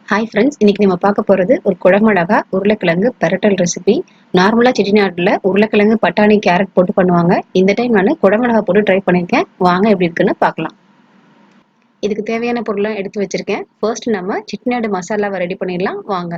Hi friends, இன்னைக்கு நம்ம பார்க்க போகிறது ஒரு குடமிளகா உருளைக்கிழங்கு பெரட்டல் ரெசிபி. நார்மலாக செட்டிநாட்டில் உருளைக்கிழங்கு பட்டாணி கேரட் போட்டு பண்ணுவாங்க. இந்த டைம் நான் குடமிளகா போட்டு ட்ரை பண்ணியிருக்கேன். வாங்க எப்படி இருக்குன்னு பார்க்கலாம். இதுக்கு தேவையான பொருளை எடுத்து வச்சிருக்கேன். ஃபர்ஸ்ட் நம்ம செட்டிநாடு மசாலாவை ரெடி பண்ணிடலாம் வாங்க.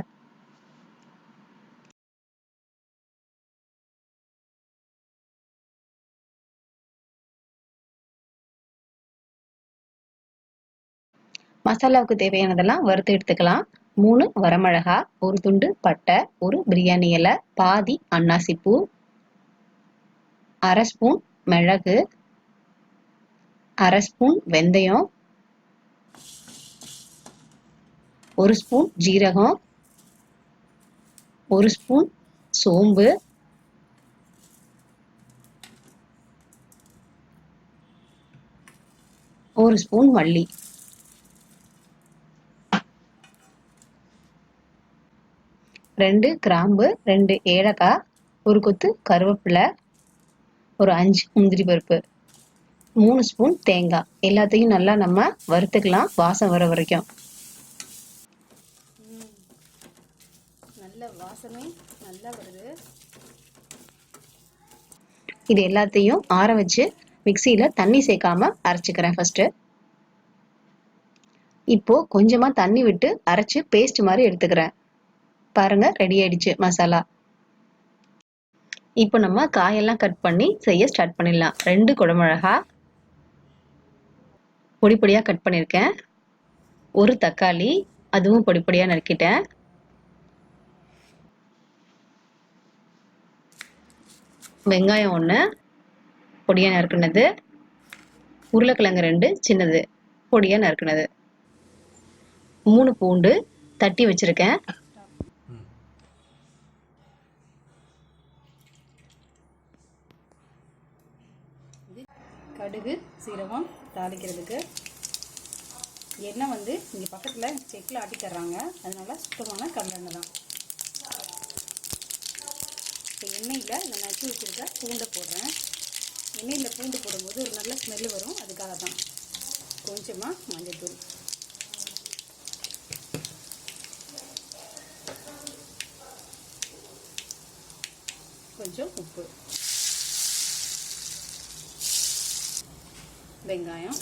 மசாலாவுக்கு தேவையானதெல்லாம் வறுத்து எடுத்துக்கலாம். 3 வரமிளகா, ஒரு துண்டு பட்டை, ஒரு பிரியாணி இலை, பாதி அன்னாசிப்பூ, அரை ஸ்பூன் மிளகு, அரை ஸ்பூன் வெந்தயம், ஒரு ஸ்பூன் ஜீரகம், ஒரு ஸ்பூன் சோம்பு, ஒரு ஸ்பூன் மல்லி, ரெண்டு கிராம்பு, 2 ஏலக்காய், ஒரு கொத்து கருவேப்பிலை, ஒரு 5 முந்திரி பருப்பு, 3 ஸ்பூன் தேங்காய். எல்லாத்தையும் நல்லா நம்ம வறுத்துக்கலாம் வாசம் வர வரைக்கும். நல்ல வாசமே நல்லா வருது. இது எல்லாத்தையும் ஆற வச்சு மிக்சியில தண்ணி சேர்க்காம அரைச்சுக்கிறேன் ஃபர்ஸ்ட். இப்போ கொஞ்சமா தண்ணி விட்டு அரைச்சு பேஸ்ட் மாதிரி எடுத்துக்கிறேன். பாருங்க, ரெடி ஆயிடுச்சு மசாலா. இப்போ நம்ம காயெல்லாம் கட் பண்ணி செய்ய ஸ்டார்ட் பண்ணிடலாம். 2 குடமிளகா பொடி பொடியா கட் பண்ணியிருக்கேன். ஒரு தக்காளி, அதுவும் பொடி பொடியா நறுக்கிட்டேன். வெங்காயம் 1 பொடியா நறுக்குனது, உருளைக்கிழங்கு 2 சின்னது பொடியா நறுக்குனது, 3 பூண்டு தட்டி வச்சிருக்கேன். கடுகு சீரகம் தாளிக்கிறதுக்கு. எண்ணெய் வந்து இங்கே பக்கத்தில் செக்கில் ஆட்டி தர்றாங்க, அதனால சுத்தமான கடலெண்ணெய் தான். இப்போ எண்ணெயில் இந்த நச்சு வச்சுருக்க பூண்டை போடுறேன். எண்ணெயில் பூண்டு போடும்போது ஒரு நல்ல ஸ்மெல்லு வரும், அதுக்காக தான். கொஞ்சமாக மஞ்சள்தூள், கொஞ்சம் உப்பு, வெங்காயம்,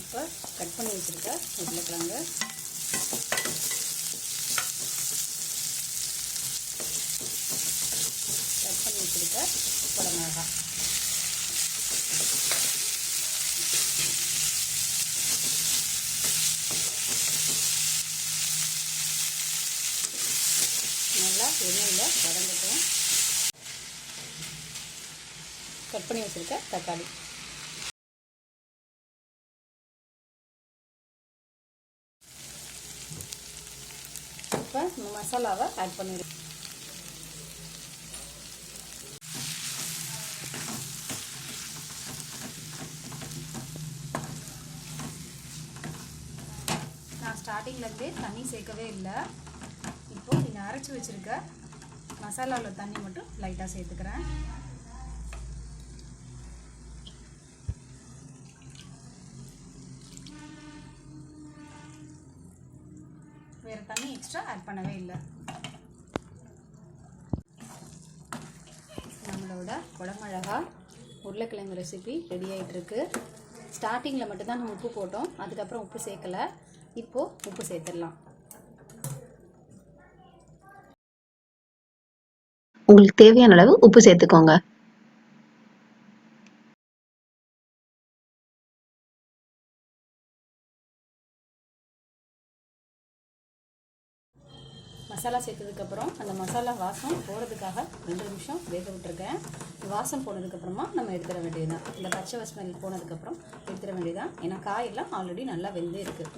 இப்போ கட் பண்ணி வச்சுருக்க உருளைக்கிழங்கு, கட் பண்ணி வச்சுருக்க குடமிளகாய், நல்லா எண்ணெயில் வதங்கட்டும். கட் பண்ணி வச்சுருக்க தக்காளி, இப்போ இந்த மசாலாவை ஆட் பண்ணிடுறேன். நான் ஸ்டார்டிங்லேருந்தே தண்ணி சேர்க்கவே இல்லை. இப்போ நீங்கள் அரைச்சி வச்சுருக்க மசாலாவில் தண்ணி மட்டும் லைட்டாக சேர்த்துக்கிறேன். வேறு தண்ணி எக்ஸ்ட்ரா ஆட் பண்ணவே இல்லை. நம்மளோட குடமிளகா உருளைக்கிழங்கு ரெசிபி ரெடி ஆகிட்டுருக்கு. ஸ்டார்டிங்கில் மட்டும்தான் நம்ம உப்பு போட்டோம், அதுக்கப்புறம் உப்பு சேர்க்கலை. இப்போது உப்பு சேர்த்துடலாம். உங்களுக்கு தேவையான அளவு உப்பு சேர்த்துக்கோங்க. மசாலா சேர்த்ததுக்கப்புறம் அந்த மசாலா வாசம் போகிறதுக்காக 2 நிமிஷம் வேக விட்டுருக்கேன். வாசம் போனதுக்கப்புறமா நம்ம எடுத்துட வேண்டியதுதான். இந்த பச்சை ஸ்மெல் போனதுக்கப்புறம் எடுத்துட வேண்டியதுதான். ஏன்னா காயெல்லாம் ஆல்ரெடி நல்லா வெந்து இருக்குது.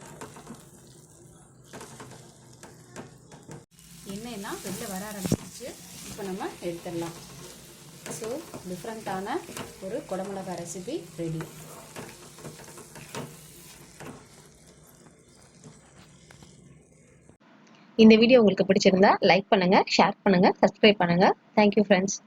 எண்ணெயெல்லாம் வெளில வர ஆரம்பிச்சிச்சு. இப்போ நம்ம எடுத்துடலாம். ஸோ டிஃப்ரெண்ட்டான ஒரு குடமிளகாய் ரெசிபி ரெடி. இந்த வீடியோ உங்களுக்கு பிடிச்சிருந்தா லைக் பண்ணுங்க, ஷேர் பண்ணுங்க, சப்ஸ்கிரைப் பண்ணுங்க. Thank you friends.